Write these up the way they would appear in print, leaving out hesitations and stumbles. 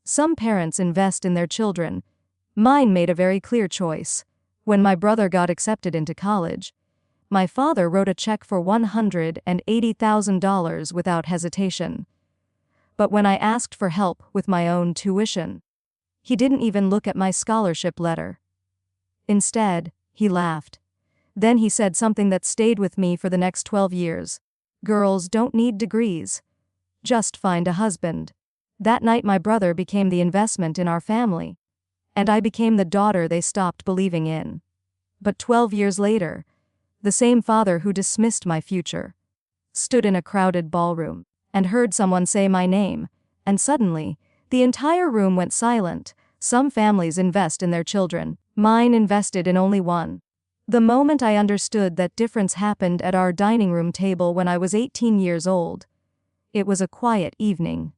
Some parents invest in their children. Mine made a very clear choice. When my brother got accepted into college, my father wrote a check for $180,000 without hesitation. But when I asked for help with my own tuition, he didn't even look at my scholarship letter. Instead, he laughed. Then he said something that stayed with me for the next 12 years. Girls don't need degrees. Just find a husband. That night my brother became the investment in our family, and I became the daughter they stopped believing in. But 12 years later, the same father who dismissed my future stood in a crowded ballroom and heard someone say my name, and suddenly, the entire room went silent. Some families invest in their children. Mine invested in only one. The moment I understood that difference happened at our dining room table when I was 18 years old. It was a quiet evening.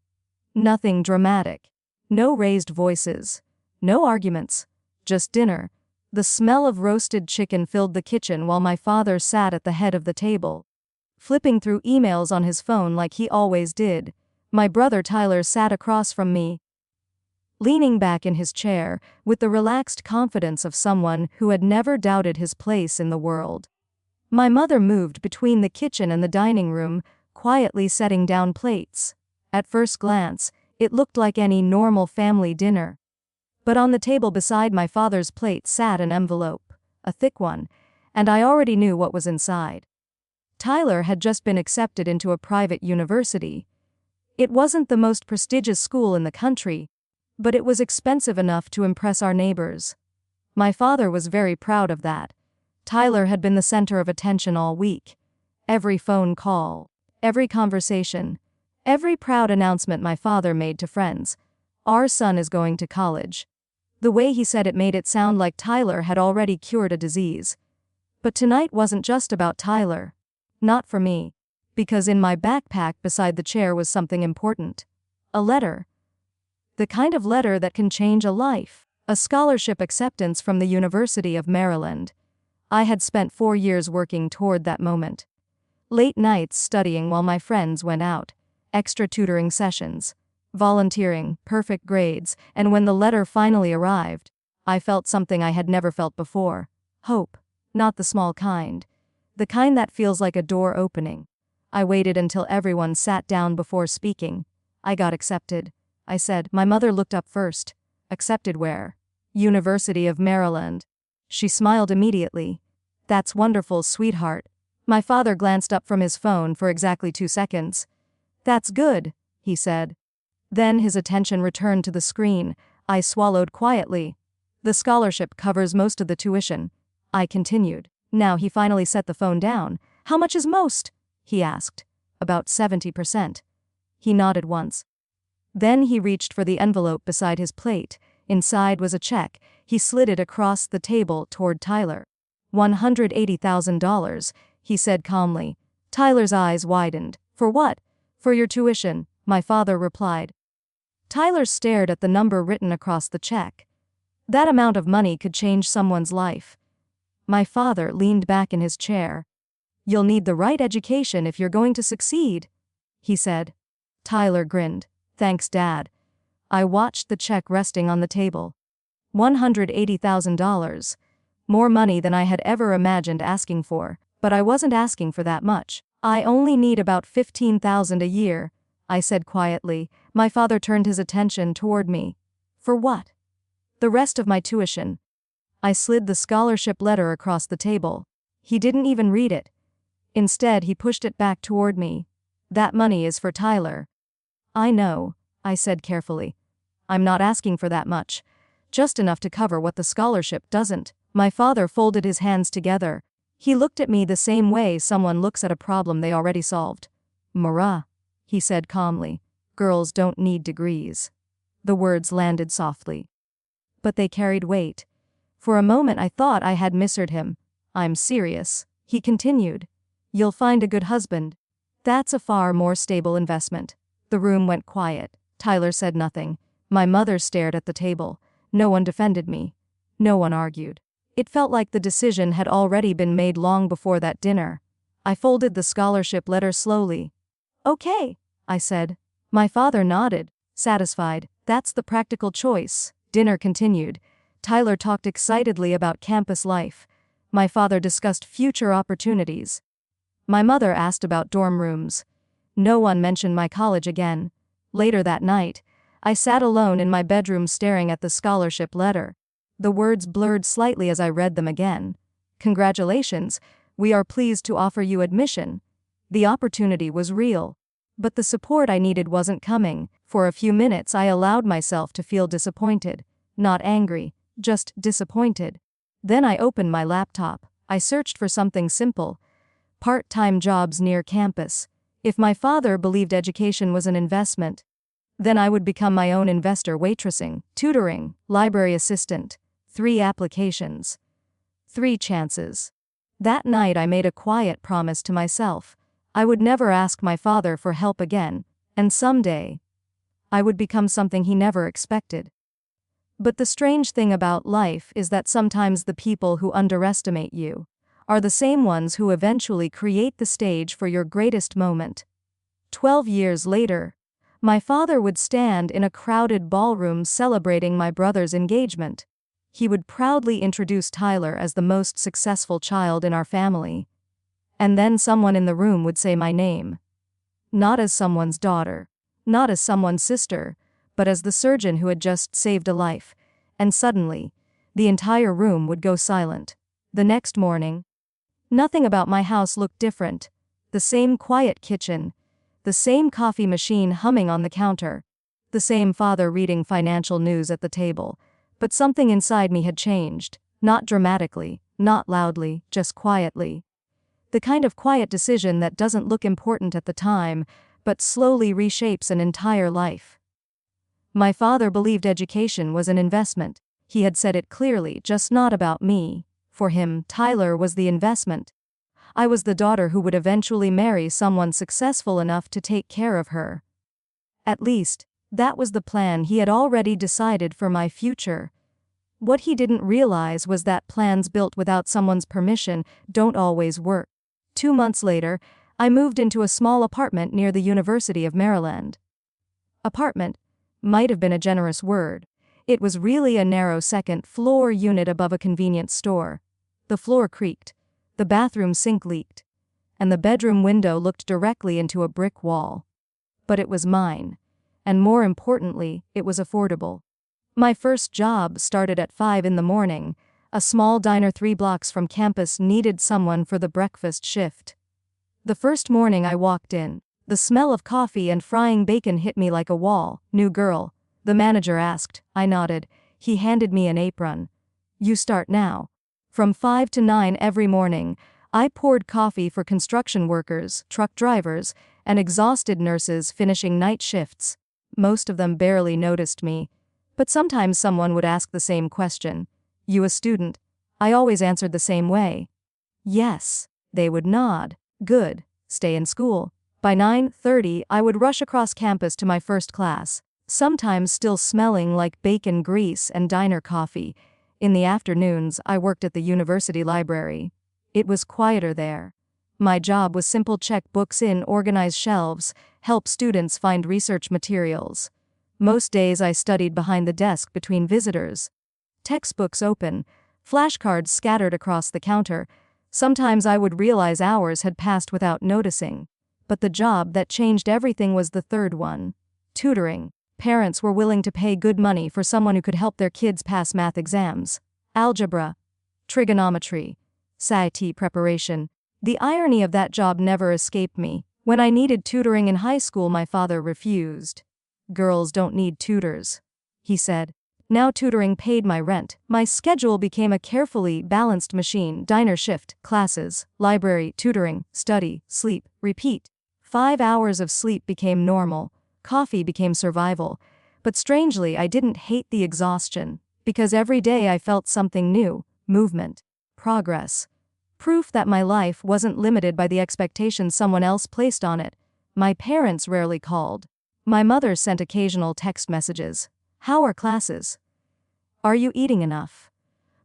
Nothing dramatic. No raised voices. No arguments. Just dinner. The smell of roasted chicken filled the kitchen while my father sat at the head of the table, flipping through emails on his phone like he always did. My brother Tyler sat across from me, leaning back in his chair, with the relaxed confidence of someone who had never doubted his place in the world. My mother moved between the kitchen and the dining room, quietly setting down plates. At first glance, it looked like any normal family dinner. But on the table beside my father's plate sat an envelope, a thick one, and I already knew what was inside. Tyler had just been accepted into a private university. It wasn't the most prestigious school in the country, but it was expensive enough to impress our neighbors. My father was very proud of that. Tyler had been the center of attention all week. Every phone call, every conversation, every proud announcement my father made to friends. Our son is going to college. The way he said it made it sound like Tyler had already cured a disease. But tonight wasn't just about Tyler. Not for me. Because in my backpack beside the chair was something important. A letter. The kind of letter that can change a life. A scholarship acceptance from the University of Maryland. I had spent 4 years working toward that moment. Late nights studying while my friends went out. Extra tutoring sessions. Volunteering, perfect grades, and when the letter finally arrived, I felt something I had never felt before. Hope. Not the small kind. The kind that feels like a door opening. I waited until everyone sat down before speaking. I got accepted, I said. My mother looked up first. Accepted where? University of Maryland. She smiled immediately. That's wonderful, sweetheart. My father glanced up from his phone for exactly 2 seconds. That's good, he said. Then his attention returned to the screen. I swallowed quietly. The scholarship covers most of the tuition, I continued. Now he finally set the phone down. How much is most? He asked. About 70%. He nodded once. Then he reached for the envelope beside his plate. Inside was a check. He slid it across the table toward Tyler. $180,000, he said calmly. Tyler's eyes widened. For what? For your tuition, my father replied. Tyler stared at the number written across the check. That amount of money could change someone's life. My father leaned back in his chair. You'll need the right education if you're going to succeed, he said. Tyler grinned. Thanks, Dad. I watched the check resting on the table. $180,000. More money than I had ever imagined asking for, but I wasn't asking for that much. I only need about $15,000 a year, I said quietly. My father turned his attention toward me. For what? The rest of my tuition. I slid the scholarship letter across the table. He didn't even read it. Instead, he pushed it back toward me. That money is for Tyler. I know, I said carefully. I'm not asking for that much. Just enough to cover what the scholarship doesn't. My father folded his hands together. He looked at me the same way someone looks at a problem they already solved. Mara, he said calmly. Girls don't need degrees. The words landed softly, but they carried weight. For a moment I thought I had misheard him. I'm serious, he continued. You'll find a good husband. That's a far more stable investment. The room went quiet. Tyler said nothing. My mother stared at the table. No one defended me. No one argued. It felt like the decision had already been made long before that dinner. I folded the scholarship letter slowly. Okay, I said. My father nodded, satisfied. That's the practical choice. Dinner continued. Tyler talked excitedly about campus life. My father discussed future opportunities. My mother asked about dorm rooms. No one mentioned my college again. Later that night, I sat alone in my bedroom staring at the scholarship letter. The words blurred slightly as I read them again. Congratulations, we are pleased to offer you admission. The opportunity was real. But the support I needed wasn't coming. For a few minutes I allowed myself to feel disappointed. Not angry, just disappointed. Then I opened my laptop. I searched for something simple. Part-time jobs near campus. If my father believed education was an investment, then I would become my own investor. Waitressing, tutoring, library assistant. 3 applications. 3 chances. That night I made a quiet promise to myself. I would never ask my father for help again, and someday, I would become something he never expected. But the strange thing about life is that sometimes the people who underestimate you are the same ones who eventually create the stage for your greatest moment. 12 years later, my father would stand in a crowded ballroom celebrating my brother's engagement. He would proudly introduce Tyler as the most successful child in our family. And then someone in the room would say my name. Not as someone's daughter, not as someone's sister, but as the surgeon who had just saved a life. And suddenly, the entire room would go silent. The next morning, nothing about my house looked different. The same quiet kitchen, the same coffee machine humming on the counter, the same father reading financial news at the table. But something inside me had changed, not dramatically, not loudly, just quietly. The kind of quiet decision that doesn't look important at the time, but slowly reshapes an entire life. My father believed education was an investment. He had said it clearly, just not about me. For him, Tyler was the investment. I was the daughter who would eventually marry someone successful enough to take care of her. At least, that was the plan he had already decided for my future. What he didn't realize was that plans built without someone's permission don't always work. 2 months later, I moved into a small apartment near the University of Maryland. Apartment might have been a generous word. It was really a narrow second-floor unit above a convenience store. The floor creaked, the bathroom sink leaked, and the bedroom window looked directly into a brick wall. But it was mine, and more importantly, it was affordable. My first job started at 5 in the morning. A small diner 3 blocks from campus needed someone for the breakfast shift. The first morning I walked in, the smell of coffee and frying bacon hit me like a wall. "New girl?" the manager asked. I nodded. He handed me an apron. "You start now." From 5 to 9 every morning, I poured coffee for construction workers, truck drivers, and exhausted nurses finishing night shifts. Most of them barely noticed me. But sometimes someone would ask the same question. "You a student?" I always answered the same way. "Yes." They would nod. "Good. Stay in school." By 9:30, I would rush across campus to my first class, sometimes still smelling like bacon grease and diner coffee. In the afternoons, I worked at the university library. It was quieter there. My job was simple: check books in, organize shelves, help students find research materials. Most days I studied behind the desk between visitors. Textbooks open, flashcards scattered across the counter. Sometimes I would realize hours had passed without noticing. But the job that changed everything was the third one. Tutoring. Parents were willing to pay good money for someone who could help their kids pass math exams. Algebra. Trigonometry. SAT preparation. The irony of that job never escaped me. When I needed tutoring in high school, my father refused. "Girls don't need tutors," he said. Now tutoring paid my rent. My schedule became a carefully balanced machine: diner shift, classes, library, tutoring, study, sleep, repeat. 5 hours of sleep became normal. Coffee became survival. But strangely, I didn't hate the exhaustion, because every day I felt something new: movement, progress, proof that my life wasn't limited by the expectations someone else placed on it. My parents rarely called. My mother sent occasional text messages. "How are classes? Are you eating enough?"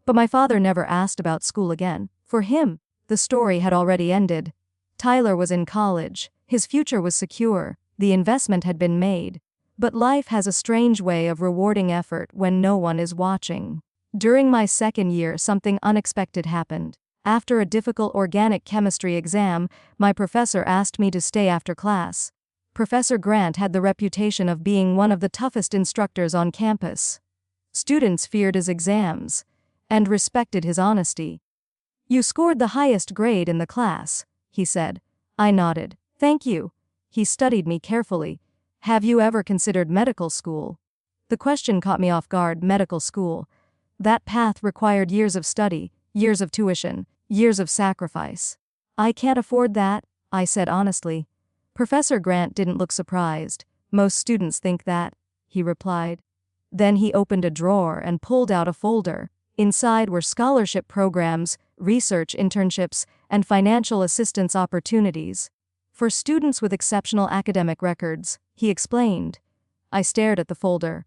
But my father never asked about school again. For him, the story had already ended. Tyler was in college. His future was secure. The investment had been made. But life has a strange way of rewarding effort when no one is watching. During my second year, something unexpected happened. After a difficult organic chemistry exam, my professor asked me to stay after class. Professor Grant had the reputation of being one of the toughest instructors on campus. Students feared his exams and respected his honesty. "You scored the highest grade in the class," he said. I nodded. "Thank you." He studied me carefully. "Have you ever considered medical school?" The question caught me off guard. Medical school. That path required years of study, years of tuition, years of sacrifice. "I can't afford that," I said honestly. Professor Grant didn't look surprised. "Most students think that," he replied. Then he opened a drawer and pulled out a folder. Inside were scholarship programs, research internships, and financial assistance opportunities for students with exceptional academic records, he explained. I stared at the folder.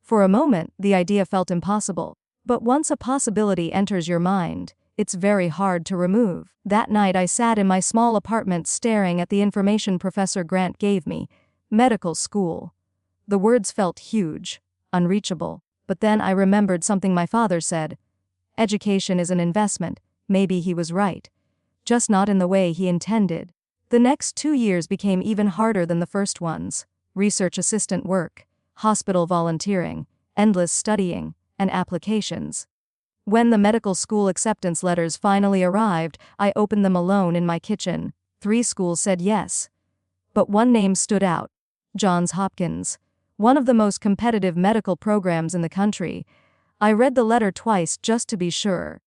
For a moment, the idea felt impossible. But once a possibility enters your mind, it's very hard to remove. That night I sat in my small apartment staring at the information Professor Grant gave me. Medical school. The words felt huge, unreachable. But then I remembered something my father said. Education is an investment. Maybe he was right. Just not in the way he intended. The next 2 years became even harder than the first ones. Research assistant work, hospital volunteering, endless studying, and applications. When the medical school acceptance letters finally arrived, I opened them alone in my kitchen. 3 schools said yes. But one name stood out. Johns Hopkins. One of the most competitive medical programs in the country. I read the letter twice just to be sure.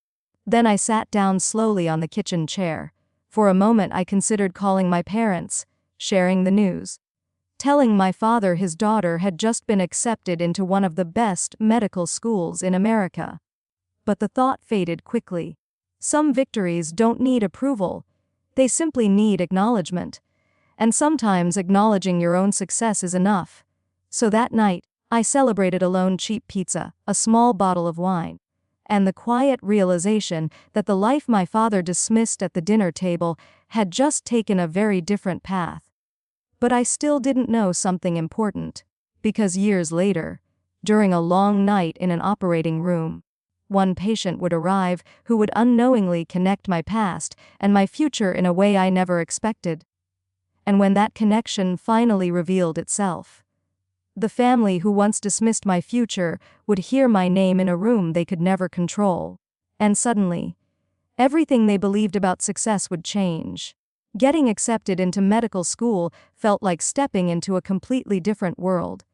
Then I sat down slowly on the kitchen chair. For a moment I considered calling my parents, sharing the news. Telling my father his daughter had just been accepted into one of the best medical schools in America. But the thought faded quickly. Some victories don't need approval. They simply need acknowledgement. And sometimes acknowledging your own success is enough. So that night, I celebrated alone cheap pizza, a small bottle of wine, and the quiet realization that the life my father dismissed at the dinner table had just taken a very different path. But I still didn't know something important. Because years later, during a long night in an operating room, one patient would arrive who would unknowingly connect my past and my future in a way I never expected. And when that connection finally revealed itself, the family who once dismissed my future would hear my name in a room they could never control. And suddenly, everything they believed about success would change. Getting accepted into medical school felt like stepping into a completely different world.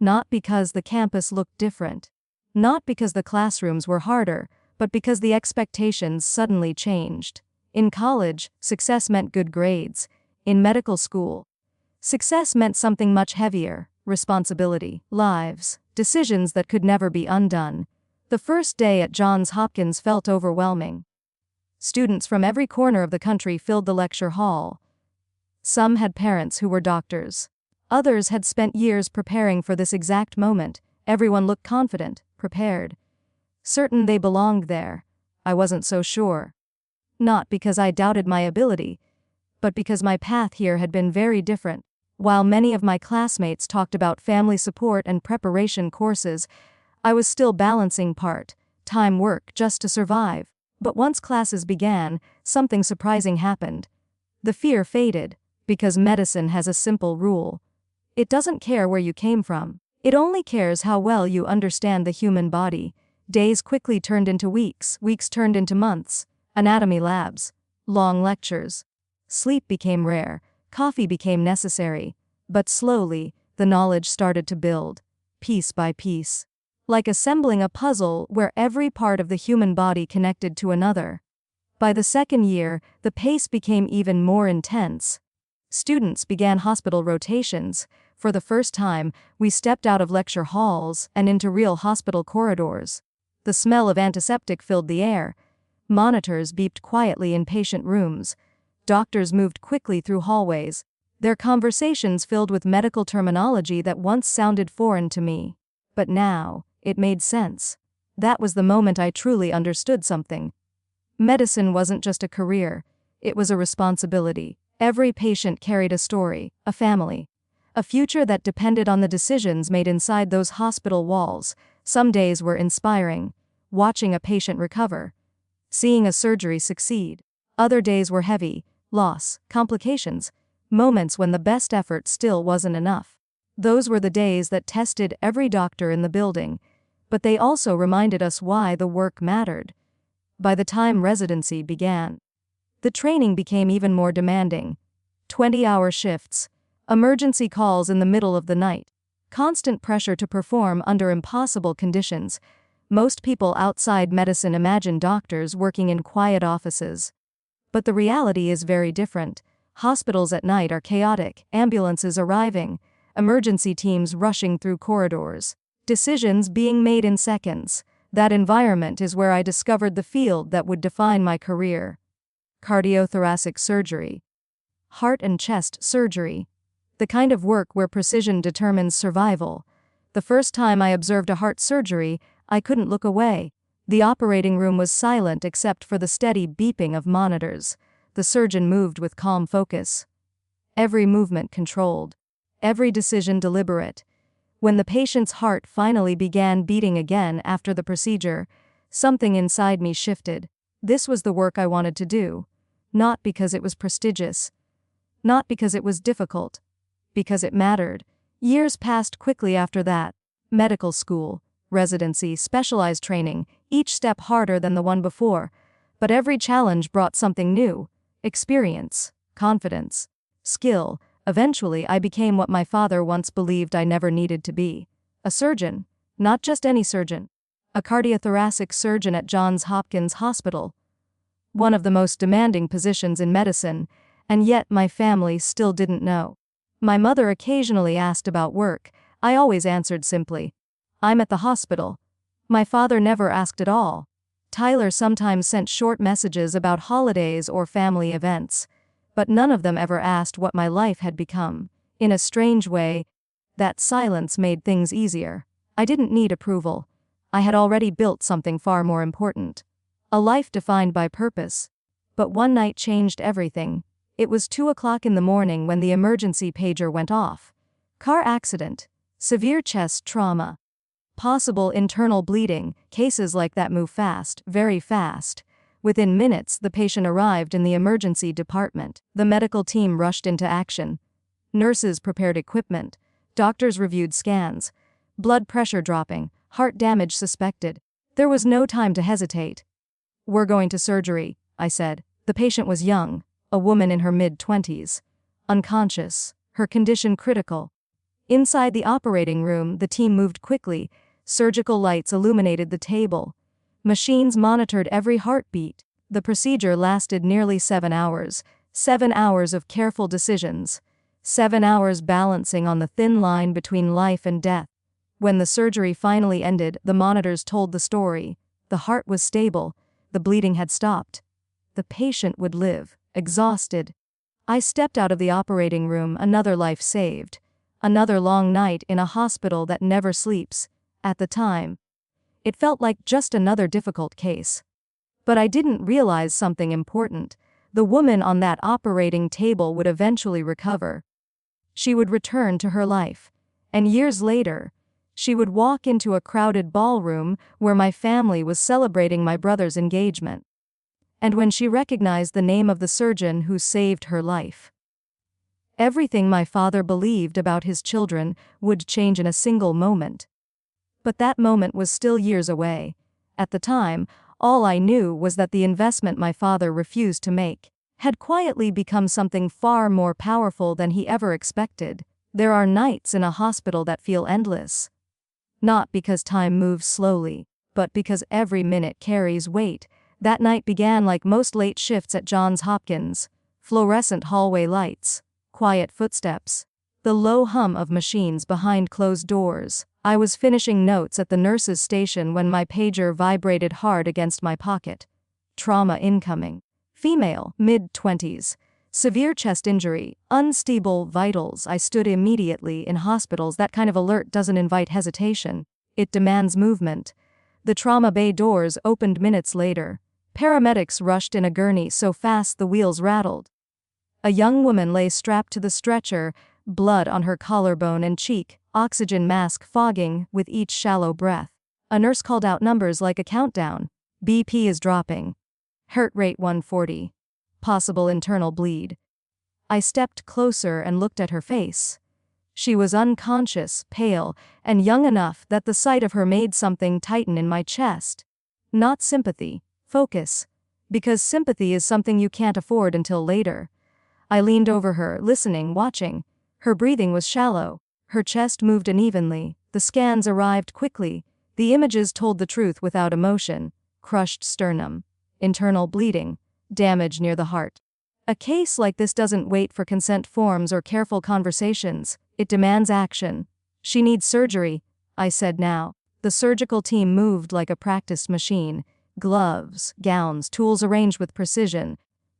Not because the campus looked different. Not because the classrooms were harder, but because the expectations suddenly changed. In college, success meant good grades. In medical school, success meant something much heavier. Responsibility, lives, decisions that could never be undone. The first day at Johns Hopkins felt overwhelming. Students from every corner of the country filled the lecture hall. Some had parents who were doctors. Others had spent years preparing for this exact moment. Everyone looked confident, prepared, certain they belonged there. I wasn't so sure. Not because I doubted my ability, but because my path here had been very different. While many of my classmates talked about family support and preparation courses, I was still balancing part-time work just to survive. But once classes began, something surprising happened. The fear faded, because medicine has a simple rule. It doesn't care where you came from. It only cares how well you understand the human body. Days quickly turned into weeks, weeks turned into months. Anatomy labs, long lectures. Sleep became rare. Coffee became necessary, but slowly, the knowledge started to build, piece by piece. Like assembling a puzzle where every part of the human body connected to another. By the second year, the pace became even more intense. Students began hospital rotations. For the first time, we stepped out of lecture halls and into real hospital corridors. The smell of antiseptic filled the air. Monitors beeped quietly in patient rooms. Doctors moved quickly through hallways, their conversations filled with medical terminology that once sounded foreign to me. But now, it made sense. That was the moment I truly understood something. Medicine wasn't just a career, it was a responsibility. Every patient carried a story, a family, A future that depended on the decisions made inside those hospital walls. Some days were inspiring, watching a patient recover, seeing a surgery succeed. Other days were heavy, loss, complications, moments when the best effort still wasn't enough. Those were the days that tested every doctor in the building, but they also reminded us why the work mattered. By the time residency began, the training became even more demanding. 20-hour shifts, emergency calls in the middle of the night, constant pressure to perform under impossible conditions. Most people outside medicine imagine doctors working in quiet offices. But the reality is very different. Hospitals at night are chaotic, ambulances arriving, emergency teams rushing through corridors, decisions being made in seconds. That environment is where I discovered the field that would define my career. Cardiothoracic surgery. Heart and chest surgery. The kind of work where precision determines survival. The first time I observed a heart surgery, I couldn't look away. The operating room was silent except for the steady beeping of monitors. The surgeon moved with calm focus. Every movement controlled. Every decision deliberate. When the patient's heart finally began beating again after the procedure, something inside me shifted. This was the work I wanted to do. Not because it was prestigious. Not because it was difficult. Because it mattered. Years passed quickly after that. Medical school, residency, specialized training, each step harder than the one before. But every challenge brought something new. Experience, confidence, skill. Eventually, I became what my father once believed I never needed to be. A surgeon. Not just any surgeon. A cardiothoracic surgeon at Johns Hopkins Hospital. One of the most demanding positions in medicine, and yet my family still didn't know. My mother occasionally asked about work. I always answered simply, "I'm at the hospital." My father never asked at all. Tyler sometimes sent short messages about holidays or family events, but none of them ever asked what my life had become. In a strange way, that silence made things easier. I didn't need approval. I had already built something far more important. A life defined by purpose. But one night changed everything. It was 2 o'clock in the morning when the emergency pager went off. Car accident. Severe chest trauma. Possible internal bleeding. Cases like that move fast, very fast. Within minutes, the patient arrived in the emergency department. The medical team rushed into action. Nurses prepared equipment. Doctors reviewed scans. Blood pressure dropping. Heart damage suspected. There was no time to hesitate. "We're going to surgery," I said. The patient was young, a woman in her mid-20s. Unconscious. Her condition critical. Inside the operating room, the team moved quickly. Surgical lights illuminated the table. Machines monitored every heartbeat. The procedure lasted nearly 7 hours. 7 hours of careful decisions. 7 hours balancing on the thin line between life and death. When the surgery finally ended, the monitors told the story. The heart was stable. The bleeding had stopped. The patient would live, exhausted. I stepped out of the operating room, another life saved. Another long night in a hospital that never sleeps. At the time, it felt like just another difficult case. But I didn't realize something important. The woman on that operating table would eventually recover. She would return to her life. And years later, she would walk into a crowded ballroom where my family was celebrating my brother's engagement. And when she recognized the name of the surgeon who saved her life, everything my father believed about his children would change in a single moment. But that moment was still years away. At the time, all I knew was that the investment my father refused to make had quietly become something far more powerful than he ever expected. There are nights in a hospital that feel endless. Not because time moves slowly, but because every minute carries weight. That night began like most late shifts at Johns Hopkins. Fluorescent hallway lights, quiet footsteps, the low hum of machines behind closed doors. I was finishing notes at the nurse's station when my pager vibrated hard against my pocket. Trauma incoming. Female, mid-20s. Severe chest injury, unstable vitals. I stood immediately. In hospitals, that kind of alert doesn't invite hesitation. It demands movement. The trauma bay doors opened minutes later. Paramedics rushed in a gurney so fast the wheels rattled. A young woman lay strapped to the stretcher, blood on her collarbone and cheek, oxygen mask fogging with each shallow breath. A nurse called out numbers like a countdown. BP is dropping. Heart rate 140. Possible internal bleed. I stepped closer and looked at her face. She was unconscious, pale, and young enough that the sight of her made something tighten in my chest. Not sympathy, focus. Because sympathy is something you can't afford until later. I leaned over her, listening, watching. Her breathing was shallow. Her chest moved unevenly. The scans arrived quickly. The images told the truth without emotion. Crushed sternum. Internal bleeding. Damage near the heart. A case like this doesn't wait for consent forms or careful conversations. It demands action. She needs surgery, I said now. The surgical team moved like a practiced machine. Gloves, gowns, tools arranged with precision.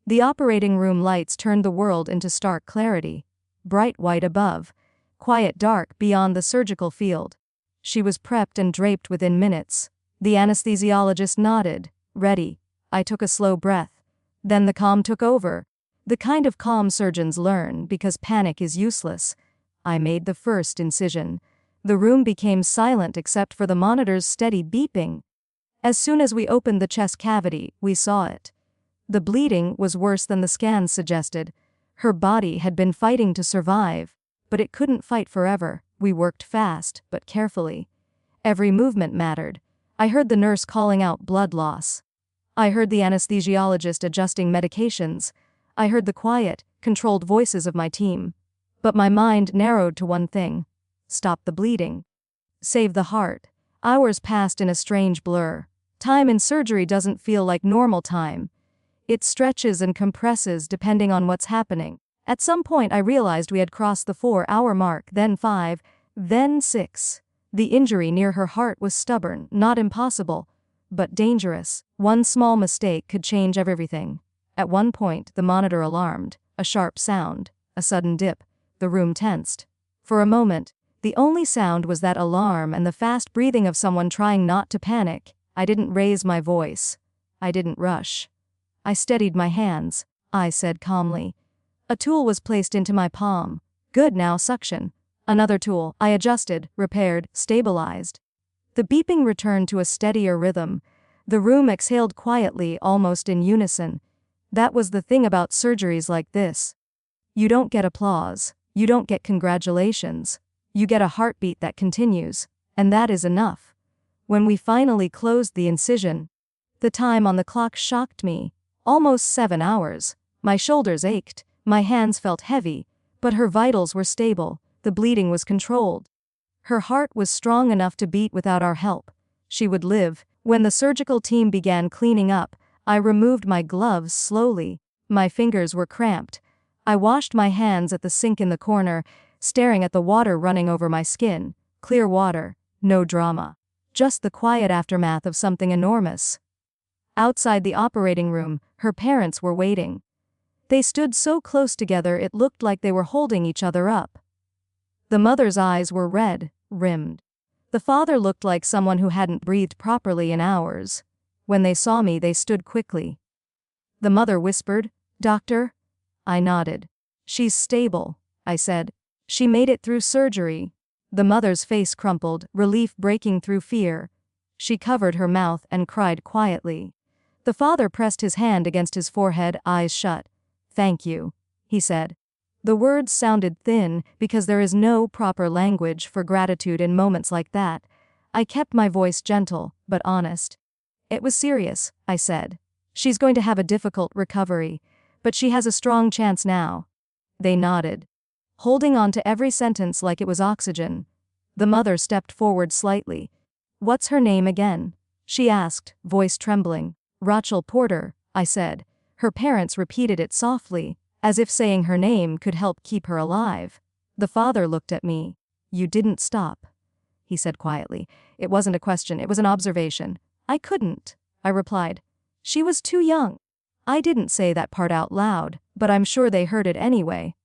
The operating room lights turned the world into stark clarity. Bright white above. Quiet dark beyond the surgical field. She was prepped and draped within minutes. The anesthesiologist nodded. Ready. I took a slow breath. Then the calm took over. The kind of calm surgeons learn because panic is useless. I made the first incision. The room became silent except for the monitor's steady beeping. As soon as we opened the chest cavity, we saw it. The bleeding was worse than the scans suggested. Her body had been fighting to survive, but it couldn't fight forever. We worked fast, but carefully. Every movement mattered. I heard the nurse calling out blood loss. I heard the anesthesiologist adjusting medications. I heard the quiet, controlled voices of my team. But my mind narrowed to one thing. Stop the bleeding. Save the heart. Hours passed in a strange blur. Time in surgery doesn't feel like normal time. It stretches and compresses depending on what's happening. At some point I realized we had crossed the 4-hour mark, then 5, then 6. The injury near her heart was stubborn, not impossible, but dangerous. One small mistake could change everything. At one point, the monitor alarmed. A sharp sound. A sudden dip. The room tensed. For a moment, the only sound was that alarm and the fast breathing of someone trying not to panic. I didn't raise my voice. I didn't rush. I steadied my hands. I said calmly. A tool was placed into my palm. Good, now suction. Another tool. I adjusted, repaired, stabilized. The beeping returned to a steadier rhythm. The room exhaled quietly, almost in unison. That was the thing about surgeries like this. You don't get applause. You don't get congratulations. You get a heartbeat that continues, and that is enough. When we finally closed the incision, the time on the clock shocked me. Almost 7 hours. My shoulders ached, my hands felt heavy, but her vitals were stable, the bleeding was controlled. Her heart was strong enough to beat without our help. She would live. When the surgical team began cleaning up, I removed my gloves slowly. My fingers were cramped. I washed my hands at the sink in the corner, staring at the water running over my skin. Clear water, no drama. Just the quiet aftermath of something enormous. Outside the operating room, her parents were waiting. They stood so close together it looked like they were holding each other up. The mother's eyes were red, rimmed. The father looked like someone who hadn't breathed properly in hours. When they saw me, they stood quickly. The mother whispered, "Doctor?" I nodded. "She's stable," I said. "She made it through surgery." The mother's face crumpled, relief breaking through fear. She covered her mouth and cried quietly. The father pressed his hand against his forehead, eyes shut. "Thank you," he said. The words sounded thin because there is no proper language for gratitude in moments like that. I kept my voice gentle, but honest. "It was serious," I said. "She's going to have a difficult recovery, but she has a strong chance now." They nodded, holding on to every sentence like it was oxygen. The mother stepped forward slightly. "What's her name again?" she asked, voice trembling. "Rachel Porter," I said. Her parents repeated it softly, as if saying her name could help keep her alive. The father looked at me. "You didn't stop," he said quietly. It wasn't a question, it was an observation. "I couldn't," I replied. "She was too young." I didn't say that part out loud, but I'm sure they heard it anyway.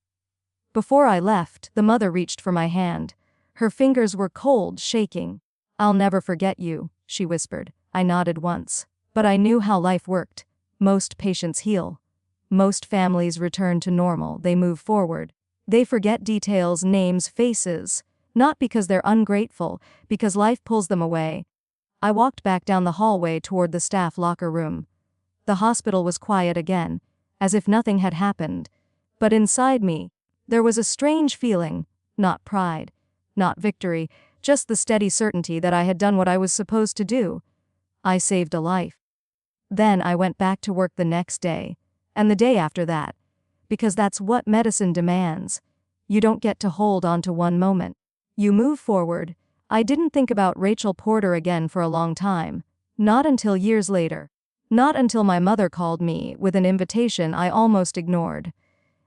Before I left, the mother reached for my hand. Her fingers were cold, shaking. "I'll never forget you," she whispered. I nodded once. But I knew how life worked. Most patients heal. Most families return to normal, they move forward. They forget details, names, faces. Not because they're ungrateful, because life pulls them away. I walked back down the hallway toward the staff locker room. The hospital was quiet again, as if nothing had happened. But inside me, there was a strange feeling, not pride, not victory, just the steady certainty that I had done what I was supposed to do. I saved a life. Then I went back to work the next day, and the day after that, because that's what medicine demands. You don't get to hold on to one moment. You move forward. I didn't think about Rachel Porter again for a long time. Not until years later. Not until my mother called me with an invitation I almost ignored.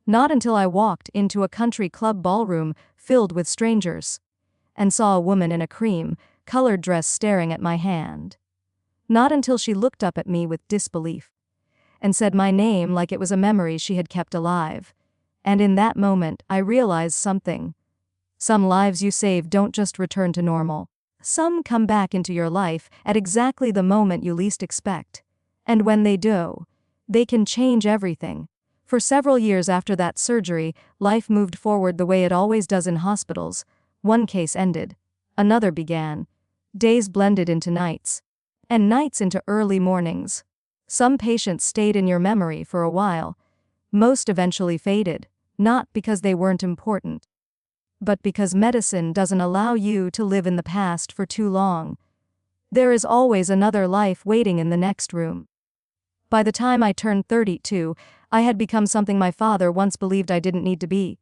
Not until I walked into a country club ballroom filled with strangers and saw a woman in a cream-colored dress staring at my hand. Not until she looked up at me with disbelief and said my name like it was a memory she had kept alive. And in that moment, I realized something. Some lives you save don't just return to normal. Some come back into your life at exactly the moment you least expect. And when they do, they can change everything. For several years after that surgery, life moved forward the way it always does in hospitals. One case ended. Another began. Days blended into nights. And nights into early mornings. Some patients stayed in your memory for a while. Most eventually faded, not because they weren't important, but because medicine doesn't allow you to live in the past for too long. There is always another life waiting in the next room. By the time I turned 32, I had become something my father once believed I didn't need to be.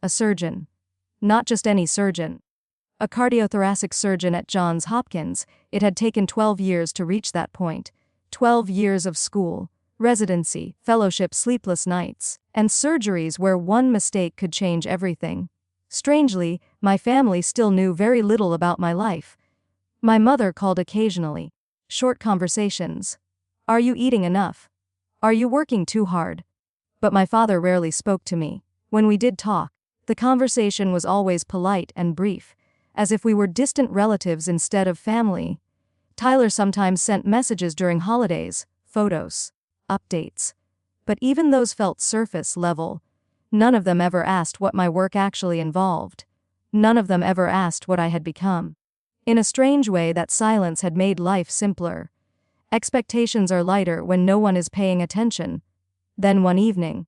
A surgeon. Not just any surgeon. A cardiothoracic surgeon at Johns Hopkins. It had taken 12 years to reach that point. 12 years of school, residency, fellowship, sleepless nights, and surgeries where one mistake could change everything. Strangely, my family still knew very little about my life. My mother called occasionally. Short conversations. Are you eating enough? Are you working too hard? But my father rarely spoke to me. When we did talk, the conversation was always polite and brief, as if we were distant relatives instead of family. Tyler sometimes sent messages during holidays, photos, updates. But even those felt surface level. None of them ever asked what my work actually involved. None of them ever asked what I had become. In a strange way, that silence had made life simpler. Expectations are lighter when no one is paying attention. Then one evening,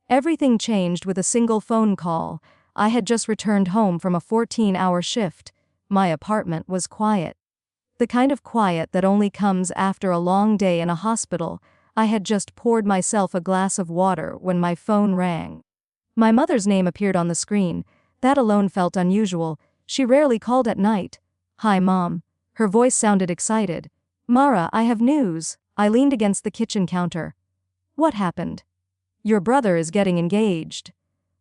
everything changed with a single phone call. I had just returned home from a 14-hour shift. My apartment was quiet. The kind of quiet that only comes after a long day in a hospital. I had just poured myself a glass of water when my phone rang. My mother's name appeared on the screen. That alone felt unusual. She rarely called at night. "Hi, Mom." Her voice sounded excited. "Mara, I have news." I leaned against the kitchen counter. "What happened?" "Your brother is getting engaged."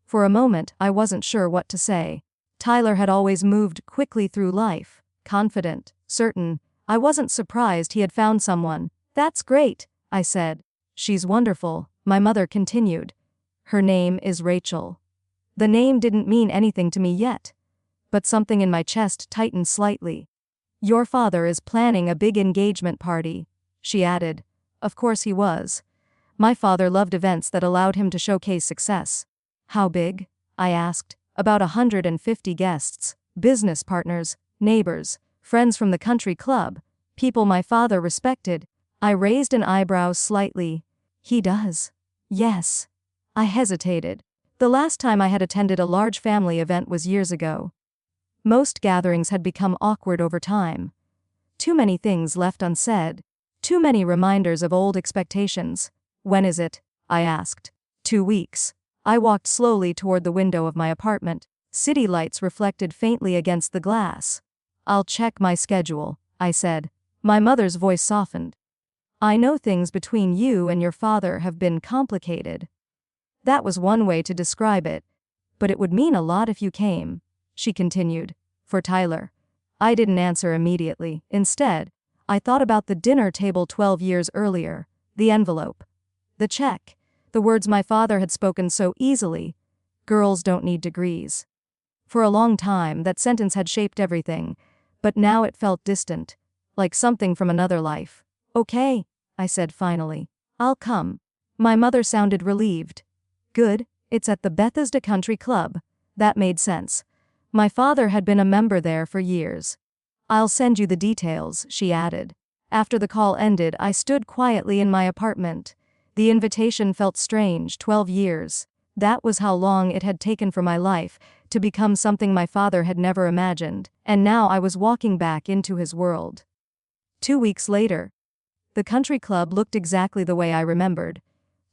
For a moment, I wasn't sure what to say. Tyler had always moved quickly through life, confident, certain. I wasn't surprised he had found someone. "That's great," I said. "She's wonderful," my mother continued. "Her name is Rachel." The name didn't mean anything to me yet, but something in my chest tightened slightly. "Your father is planning a big engagement party," she added. Of course he was. My father loved events that allowed him to showcase success. "How big?" I asked. "About 150 guests, business partners, neighbors, friends from the country club, people my father respected." I raised an eyebrow slightly. "He does?" "Yes." I hesitated. The last time I had attended a large family event was years ago. Most gatherings had become awkward over time. Too many things left unsaid. Too many reminders of old expectations. "When is it?" I asked. 2 weeks. I walked slowly toward the window of my apartment. City lights reflected faintly against the glass. "I'll check my schedule," I said. My mother's voice softened. "I know things between you and your father have been complicated." That was one way to describe it. "But it would mean a lot if you came," she continued. "For Tyler." I didn't answer immediately. Instead, I thought about the dinner table 12 years earlier, the envelope, the check, the words my father had spoken so easily. "Girls don't need degrees." For a long time, that sentence had shaped everything, but now it felt distant, like something from another life. "Okay," I said finally. "I'll come." My mother sounded relieved. "Good, it's at the Bethesda Country Club." That made sense. My father had been a member there for years. "I'll send you the details," she added. After the call ended, I stood quietly in my apartment. The invitation felt strange. 12 years. That was how long it had taken for my life to become something my father had never imagined, and now I was walking back into his world. 2 weeks later. The country club looked exactly the way I remembered.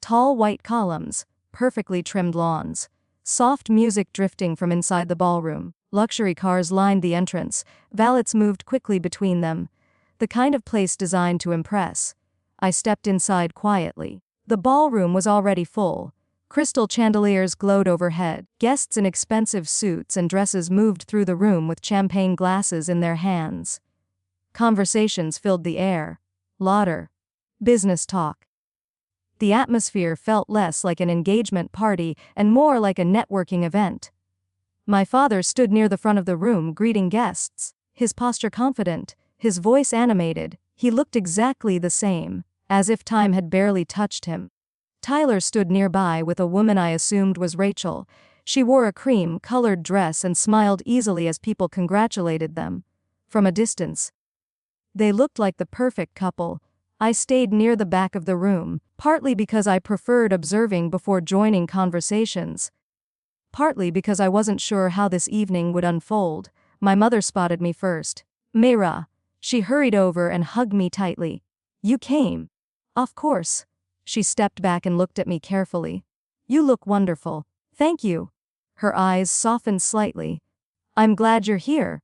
Tall white columns, perfectly trimmed lawns, soft music drifting from inside the ballroom, luxury cars lined the entrance, valets moved quickly between them. The kind of place designed to impress. I stepped inside quietly. The ballroom was already full. Crystal chandeliers glowed overhead. Guests in expensive suits and dresses moved through the room with champagne glasses in their hands. Conversations filled the air. Laughter. Business talk. The atmosphere felt less like an engagement party and more like a networking event. My father stood near the front of the room greeting guests, his posture confident, his voice animated. He looked exactly the same, as if time had barely touched him. Tyler stood nearby with a woman I assumed was Rachel. She wore a cream-colored dress and smiled easily as people congratulated them. From a distance, they looked like the perfect couple. I stayed near the back of the room, partly because I preferred observing before joining conversations. Partly because I wasn't sure how this evening would unfold. My mother spotted me first. "Mayra." She hurried over and hugged me tightly. "You came." "Of course." She stepped back and looked at me carefully. "You look wonderful." "Thank you." Her eyes softened slightly. "I'm glad you're here."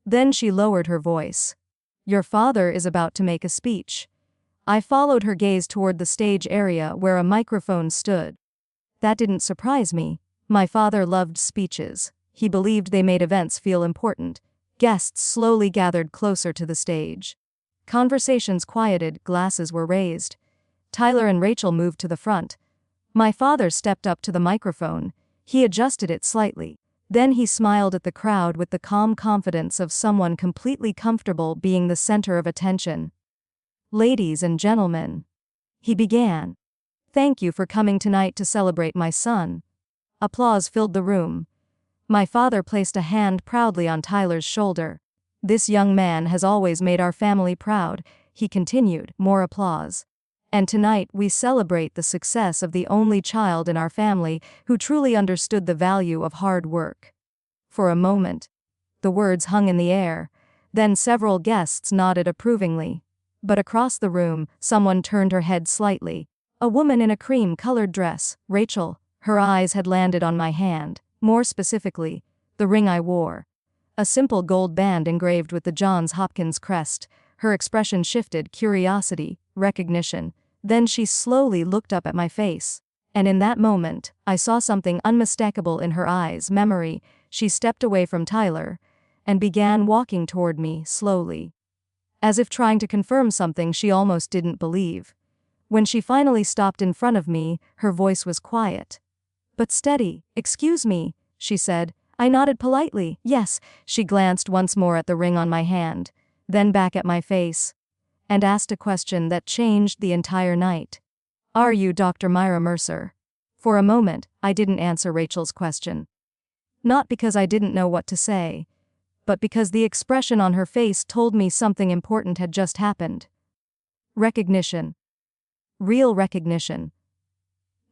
Then she lowered her voice. "Your father is about to make a speech." I followed her gaze toward the stage area where a microphone stood. That didn't surprise me. My father loved speeches. He believed they made events feel important. Guests slowly gathered closer to the stage. Conversations quieted, glasses were raised. Tyler and Rachel moved to the front. My father stepped up to the microphone. He adjusted it slightly. Then he smiled at the crowd with the calm confidence of someone completely comfortable being the center of attention. "Ladies and gentlemen," he began. "Thank you for coming tonight to celebrate my son." Applause filled the room. My father placed a hand proudly on Tyler's shoulder. "This young man has always made our family proud," he continued. More applause. "And tonight we celebrate the success of the only child in our family who truly understood the value of hard work." For a moment, the words hung in the air. Then several guests nodded approvingly. But across the room, someone turned her head slightly. A woman in a cream-colored dress, Rachel. Her eyes had landed on my hand, more specifically, the ring I wore. A simple gold band engraved with the Johns Hopkins crest. Her expression shifted, curiosity, recognition. Then she slowly looked up at my face. And in that moment, I saw something unmistakable in her eyes, memory. She stepped away from Tyler and began walking toward me, slowly. As if trying to confirm something she almost didn't believe. When she finally stopped in front of me, her voice was quiet. But steady. "Excuse me," she said. I nodded politely. "Yes." She glanced once more at the ring on my hand, then back at my face, and asked a question that changed the entire night. "Are you Dr. Myra Mercer?" For a moment, I didn't answer Rachel's question. Not because I didn't know what to say, but because the expression on her face told me something important had just happened. Recognition. Real recognition.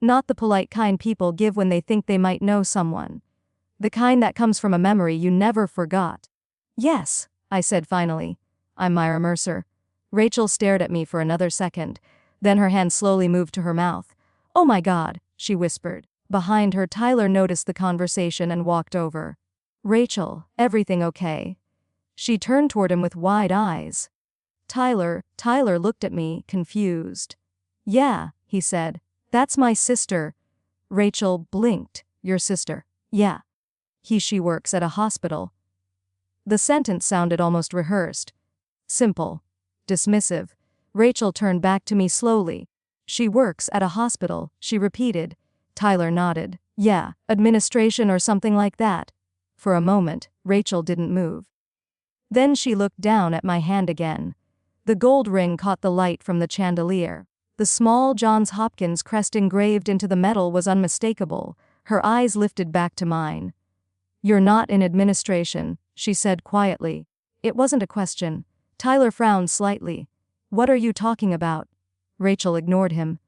Not the polite kind people give when they think they might know someone. The kind that comes from a memory you never forgot. "Yes," I said finally. "I'm Myra Mercer." Rachel stared at me for another second. Then her hand slowly moved to her mouth. "Oh my God," she whispered. Behind her, Tyler noticed the conversation and walked over. "Rachel, everything okay?" She turned toward him with wide eyes. Tyler looked at me, confused. "Yeah," he said. "That's my sister." Rachel blinked. "Your sister?" "Yeah. She works at a hospital." The sentence sounded almost rehearsed. Simple. Dismissive. Rachel turned back to me slowly. "She works at a hospital," she repeated. Tyler nodded. "Yeah, administration or something like that." For a moment, Rachel didn't move. Then she looked down at my hand again. The gold ring caught the light from the chandelier. The small Johns Hopkins crest engraved into the metal was unmistakable. Her eyes lifted back to mine. "You're not in administration," she said quietly. It wasn't a question. Tyler frowned slightly. "What are you talking about?" Rachel ignored him.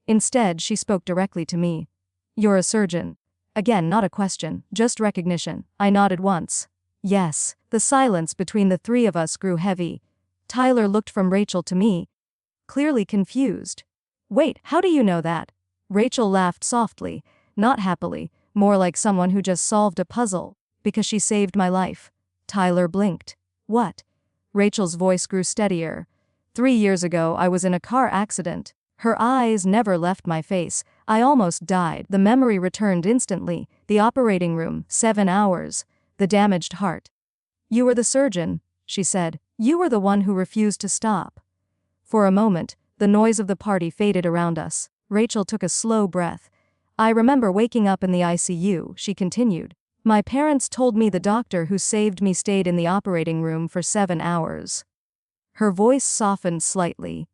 Instead, she spoke directly to me. "You're a surgeon." Again, not a question, just recognition. I nodded once. Yes. The silence between the three of us grew heavy. Tyler looked from Rachel to me, clearly confused. "Wait, how do you know that?" Rachel laughed softly, not happily, more like someone who just solved a puzzle. "Because she saved my life." Tyler blinked. "What?" Rachel's voice grew steadier. 3 years ago, I was in a car accident. Her eyes never left my face. I almost died. The memory returned instantly. The operating room, 7 hours. The damaged heart. "You were the surgeon," she said. "You were the one who refused to stop." For a moment, the noise of the party faded around us. Rachel took a slow breath. "I remember waking up in the ICU," she continued. "My parents told me the doctor who saved me stayed in the operating room for 7 hours." Her voice softened slightly.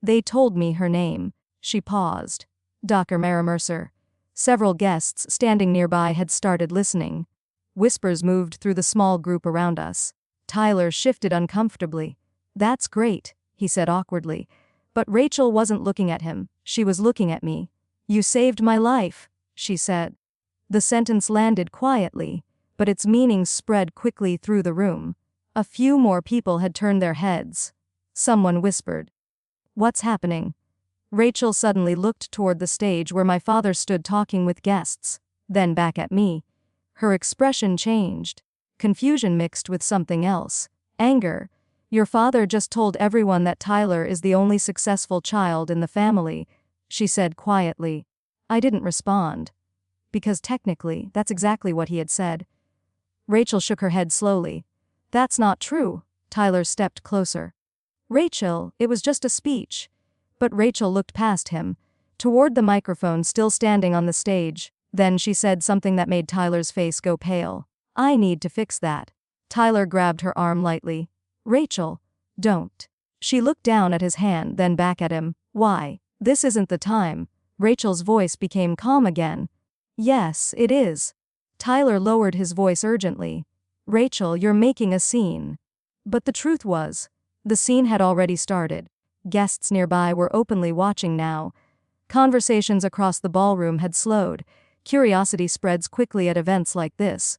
"They told me her name." She paused. "Dr. Myra Mercer." Several guests standing nearby had started listening. Whispers moved through the small group around us. Tyler shifted uncomfortably. "That's great," he said awkwardly. But Rachel wasn't looking at him. She was looking at me. "You saved my life," she said. The sentence landed quietly, but its meaning spread quickly through the room. A few more people had turned their heads. Someone whispered, "What's happening?" Rachel suddenly looked toward the stage where my father stood talking with guests, then back at me. Her expression changed. Confusion mixed with something else. Anger. "Your father just told everyone that Tyler is the only successful child in the family," she said quietly. I didn't respond. Because technically, that's exactly what he had said. Rachel shook her head slowly. "That's not true." Tyler stepped closer. "Rachel, it was just a speech." But Rachel looked past him, toward the microphone still standing on the stage. Then she said something that made Tyler's face go pale. "I need to fix that." Tyler grabbed her arm lightly. "Rachel, don't." She looked down at his hand, then back at him. "Why? This isn't the time." Rachel's voice became calm again. "Yes, it is." Tyler lowered his voice urgently. "Rachel, you're making a scene." But the truth was, the scene had already started. Guests nearby were openly watching now. Conversations across the ballroom had slowed. Curiosity spreads quickly at events like this.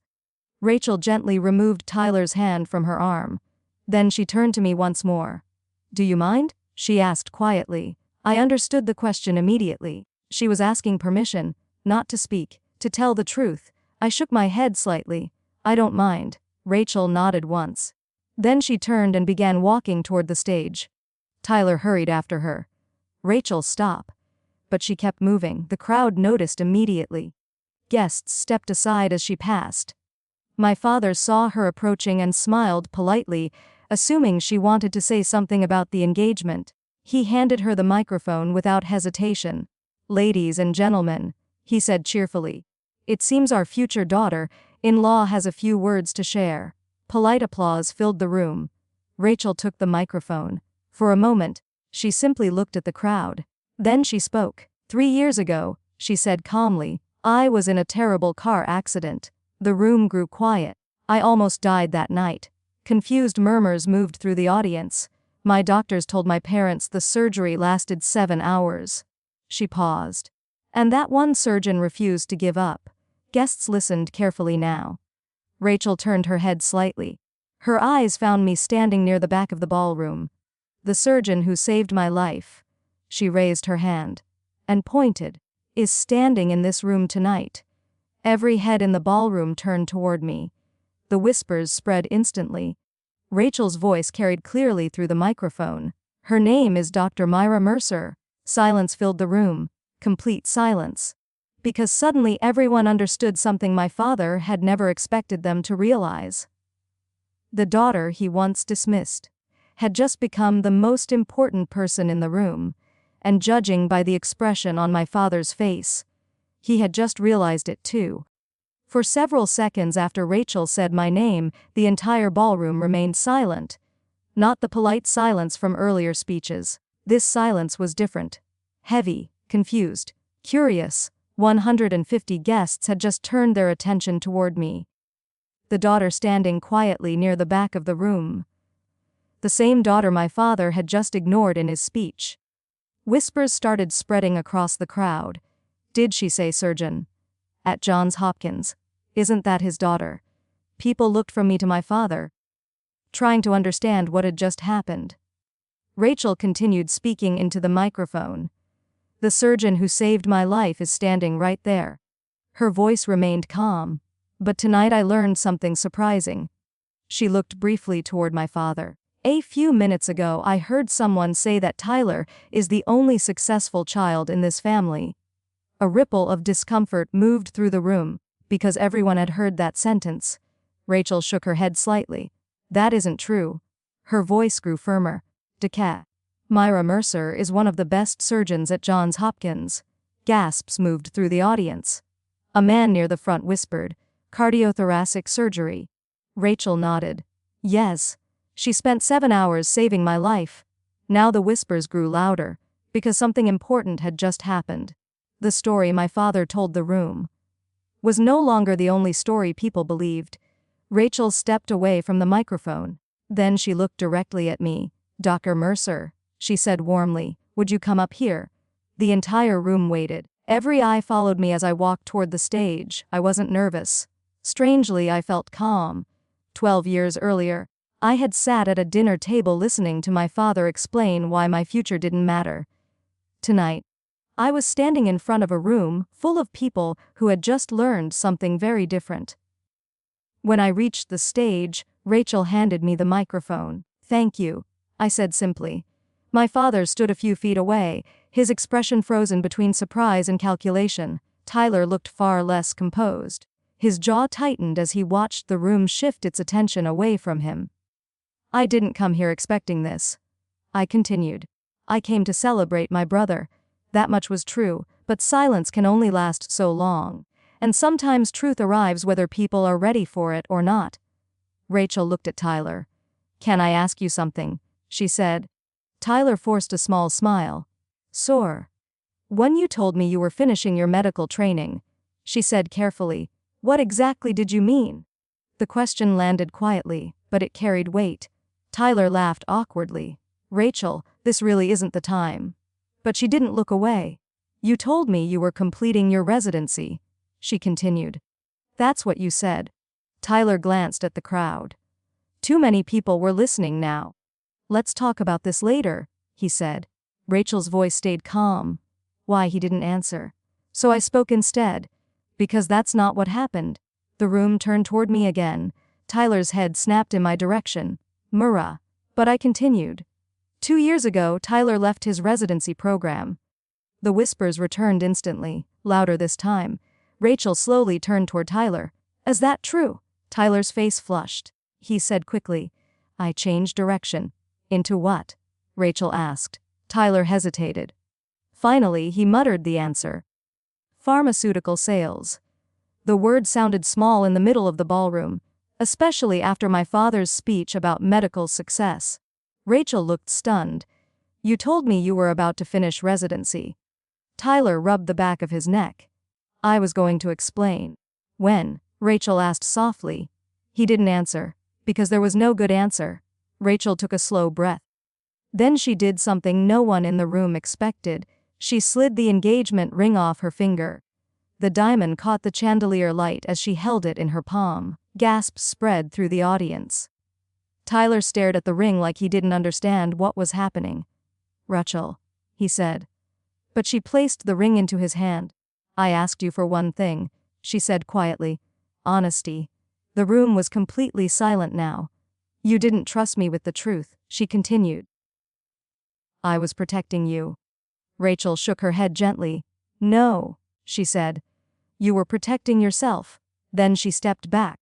Rachel gently removed Tyler's hand from her arm. Then she turned to me once more. "Do you mind?" she asked quietly. I understood the question immediately. She was asking permission, not to speak, to tell the truth. I shook my head slightly. "I don't mind." Rachel nodded once. Then she turned and began walking toward the stage. Tyler hurried after her. "Rachel, stop." But she kept moving. The crowd noticed immediately. Guests stepped aside as she passed. My father saw her approaching and smiled politely, assuming she wanted to say something about the engagement. He handed her the microphone without hesitation. "Ladies and gentlemen," he said cheerfully. "It seems our future daughter-in-law has a few words to share." Polite applause filled the room. Rachel took the microphone. For a moment, she simply looked at the crowd. Then she spoke. 3 years ago," she said calmly, "I was in a terrible car accident." The room grew quiet. "I almost died that night." Confused murmurs moved through the audience. "My doctors told my parents the surgery lasted 7 hours." She paused. "And that one surgeon refused to give up." Guests listened carefully now. Rachel turned her head slightly. Her eyes found me standing near the back of the ballroom. "The surgeon who saved my life," she raised her hand and pointed, "is standing in this room tonight." Every head in the ballroom turned toward me. The whispers spread instantly. Rachel's voice carried clearly through the microphone. "Her name is Dr. Myra Mercer." Silence filled the room. Complete silence. Because suddenly everyone understood something my father had never expected them to realize. The daughter he once dismissed had just become the most important person in the room, and judging by the expression on my father's face, he had just realized it too. For several seconds after Rachel said my name, the entire ballroom remained silent. Not the polite silence from earlier speeches. This silence was different. Heavy, confused, curious. 150 guests had just turned their attention toward me. the daughter standing quietly near the back of the room. The same daughter my father had just ignored in his speech. Whispers started spreading across the crowd. Did she say surgeon? At Johns Hopkins. Isn't that his daughter? People looked from me to my father, trying to understand what had just happened. Rachel continued speaking into the microphone. The surgeon who saved my life is standing right there. Her voice remained calm. But tonight I learned something surprising. She looked briefly toward my father. A few minutes ago I heard someone say that Tyler is the only successful child in this family. A ripple of discomfort moved through the room, because everyone had heard that sentence. Rachel shook her head slightly. That isn't true. Her voice grew firmer. Decat. Myra Mercer is one of the best surgeons at Johns Hopkins. Gasps moved through the audience. A man near the front whispered, cardiothoracic surgery. Rachel nodded. Yes. She spent 7 hours saving my life. Now the whispers grew louder, because something important had just happened. The story my father told the room was no longer the only story people believed. Rachel stepped away from the microphone. Then she looked directly at me. Dr. Mercer, she said warmly, would you come up here? The entire room waited. Every eye followed me as I walked toward the stage. I wasn't nervous. Strangely, I felt calm. 12 years earlier, I had sat at a dinner table listening to my father explain why my future didn't matter. Tonight, I was standing in front of a room full of people who had just learned something very different. When I reached the stage, Rachel handed me the microphone. Thank you, I said simply. My father stood a few feet away, his expression frozen between surprise and calculation. Tyler looked far less composed. His jaw tightened as he watched the room shift its attention away from him. I didn't come here expecting this. I continued. I came to celebrate my brother. That much was true, but silence can only last so long. And sometimes truth arrives whether people are ready for it or not. Rachel looked at Tyler. Can I ask you something? She said. Tyler forced a small smile. Sure. When you told me you were finishing your medical training, she said carefully, what exactly did you mean? The question landed quietly, but it carried weight. Tyler laughed awkwardly. Rachel, this really isn't the time. But she didn't look away. You told me you were completing your residency, she continued. That's what you said. Tyler glanced at the crowd. Too many people were listening now. Let's talk about this later, he said. Rachel's voice stayed calm. Why he didn't answer. So I spoke instead. Because that's not what happened. The room turned toward me again. Tyler's head snapped in my direction. Murrah. But I continued. 2 years ago, Tyler left his residency program. The whispers returned instantly, louder this time. Rachel slowly turned toward Tyler. Is that true? Tyler's face flushed. He said quickly. I changed direction. Into what? Rachel asked. Tyler hesitated. Finally, he muttered the answer. Pharmaceutical sales. The word sounded small in the middle of the ballroom, especially after my father's speech about medical success. Rachel looked stunned. You told me you were about to finish residency. Tyler rubbed the back of his neck. I was going to explain. When? Rachel asked softly. He didn't answer, because there was no good answer. Rachel took a slow breath. Then she did something no one in the room expected. She slid the engagement ring off her finger. The diamond caught the chandelier light as she held it in her palm. Gasps spread through the audience. Tyler stared at the ring like he didn't understand what was happening. Rachel, he said. But she placed the ring into his hand. I asked you for one thing, she said quietly. Honesty. The room was completely silent now. You didn't trust me with the truth, she continued. I was protecting you. Rachel shook her head gently. No, she said. You were protecting yourself. Then she stepped back.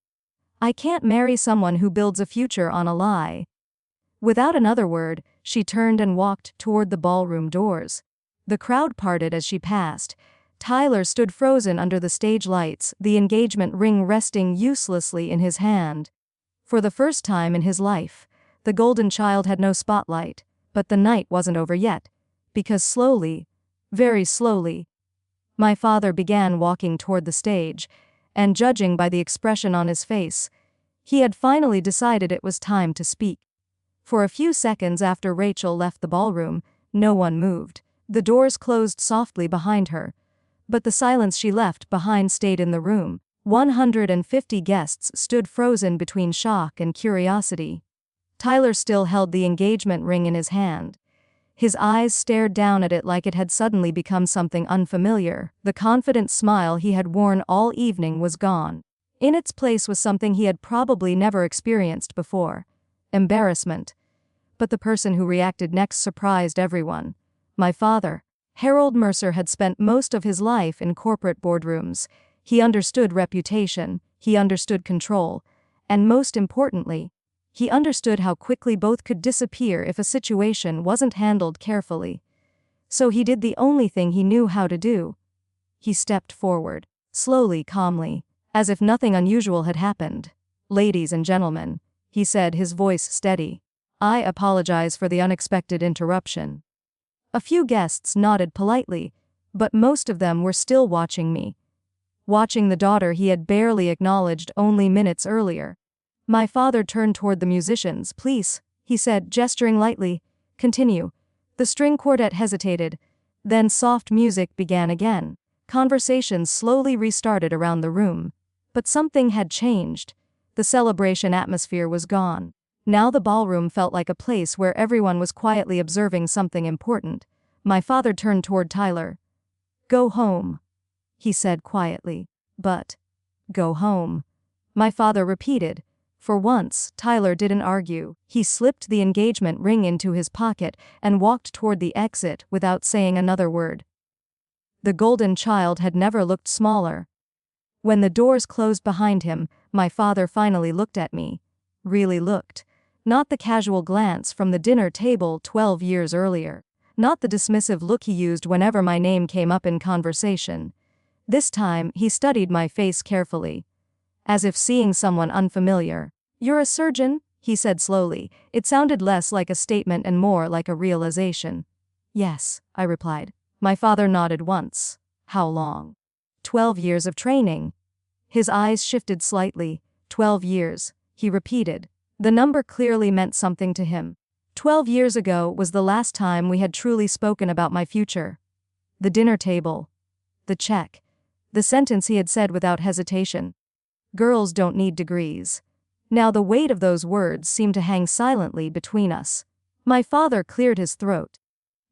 I can't marry someone who builds a future on a lie. Without another word, she turned and walked toward the ballroom doors. The crowd parted as she passed. Tyler stood frozen under the stage lights, the engagement ring resting uselessly in his hand. For the first time in his life, the golden child had no spotlight, but the night wasn't over yet, because slowly, very slowly, my father began walking toward the stage, and judging by the expression on his face, He had finally decided it was time to speak. For a few seconds after Rachel left the ballroom, no one moved. The doors closed softly behind her. But the silence she left behind stayed in the room. 150 guests stood frozen between shock and curiosity. Tyler still held the engagement ring in his hand. His eyes stared down at it like it had suddenly become something unfamiliar. The confident smile he had worn all evening was gone. In its place was something he had probably never experienced before: embarrassment. But the person who reacted next surprised everyone. My father. Harold Mercer had spent most of his life in corporate boardrooms. He understood reputation, he understood control, and most importantly, he understood how quickly both could disappear if a situation wasn't handled carefully. So he did the only thing he knew how to do. He stepped forward, slowly, calmly, as if nothing unusual had happened. "Ladies and gentlemen," he said, his voice steady, "I apologize for the unexpected interruption." A few guests nodded politely, but most of them were still watching me. Watching the daughter he had barely acknowledged only minutes earlier. My father turned toward the musicians. "Please," he said, gesturing lightly. "Continue." The string quartet hesitated. Then soft music began again. Conversations slowly restarted around the room. But something had changed. The celebration atmosphere was gone. Now the ballroom felt like a place where everyone was quietly observing something important. My father turned toward Tyler. "Go home," he said quietly. "But, go home," my father repeated. For once, Tyler didn't argue. He slipped the engagement ring into his pocket and walked toward the exit without saying another word. The golden child had never looked smaller. When the doors closed behind him, my father finally looked at me. Really looked. Not the casual glance from the dinner table 12 years earlier. Not the dismissive look he used whenever my name came up in conversation. This time, he studied my face carefully, as if seeing someone unfamiliar. "You're a surgeon?" he said slowly. It sounded less like a statement and more like a realization. "Yes," I replied. My father nodded once. "How long?" 12 years of training." His eyes shifted slightly. 12 years, he repeated. The number clearly meant something to him. 12 years ago was the last time we had truly spoken about my future. The dinner table. The check. The sentence he had said without hesitation. "Girls don't need degrees." Now the weight of those words seemed to hang silently between us. My father cleared his throat.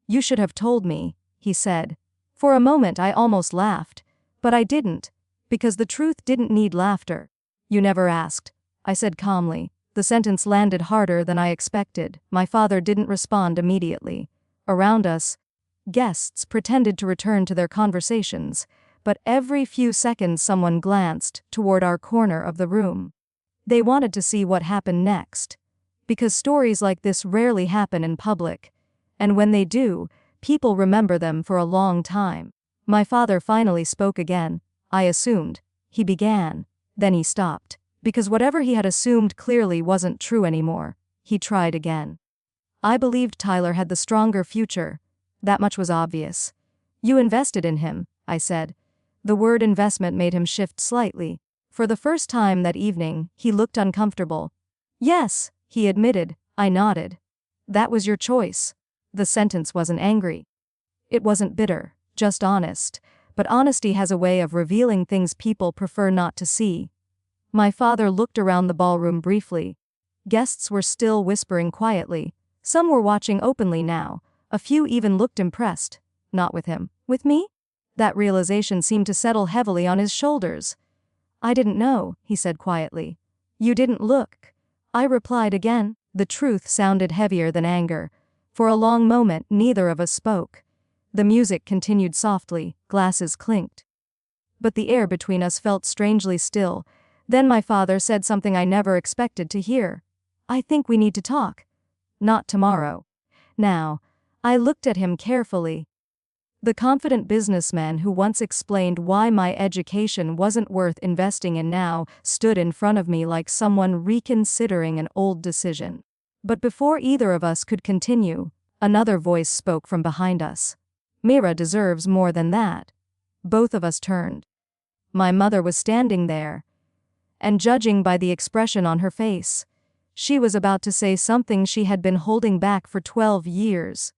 "You should have told me," he said. For a moment I almost laughed. But I didn't, because the truth didn't need laughter. "You never asked," I said calmly. The sentence landed harder than I expected. My father didn't respond immediately. Around us, guests pretended to return to their conversations, but every few seconds someone glanced toward our corner of the room. They wanted to see what happened next. Because stories like this rarely happen in public. And when they do, people remember them for a long time. My father finally spoke again. "I assumed," he began. Then he stopped. Because whatever he had assumed clearly wasn't true anymore. He tried again. "I believed Tyler had the stronger future. That much was obvious." "You invested in him," I said. The word investment made him shift slightly. For the first time that evening, he looked uncomfortable. "Yes," he admitted. I nodded. "That was your choice." The sentence wasn't angry. It wasn't bitter, just honest. But honesty has a way of revealing things people prefer not to see. My father looked around the ballroom briefly. Guests were still whispering quietly. Some were watching openly now. A few even looked impressed. Not with him. With me? That realization seemed to settle heavily on his shoulders. "I didn't know," he said quietly. "You didn't look." I replied again. The truth sounded heavier than anger. For a long moment, neither of us spoke. The music continued softly, glasses clinked. But the air between us felt strangely still. Then my father said something I never expected to hear. "I think we need to talk." "Not tomorrow." Now. I looked at him carefully. The confident businessman who once explained why my education wasn't worth investing in now stood in front of me like someone reconsidering an old decision. But before either of us could continue, another voice spoke from behind us. "Mira deserves more than that." Both of us turned. My mother was standing there. and judging by the expression on her face, she was about to say something she had been holding back for 12 years.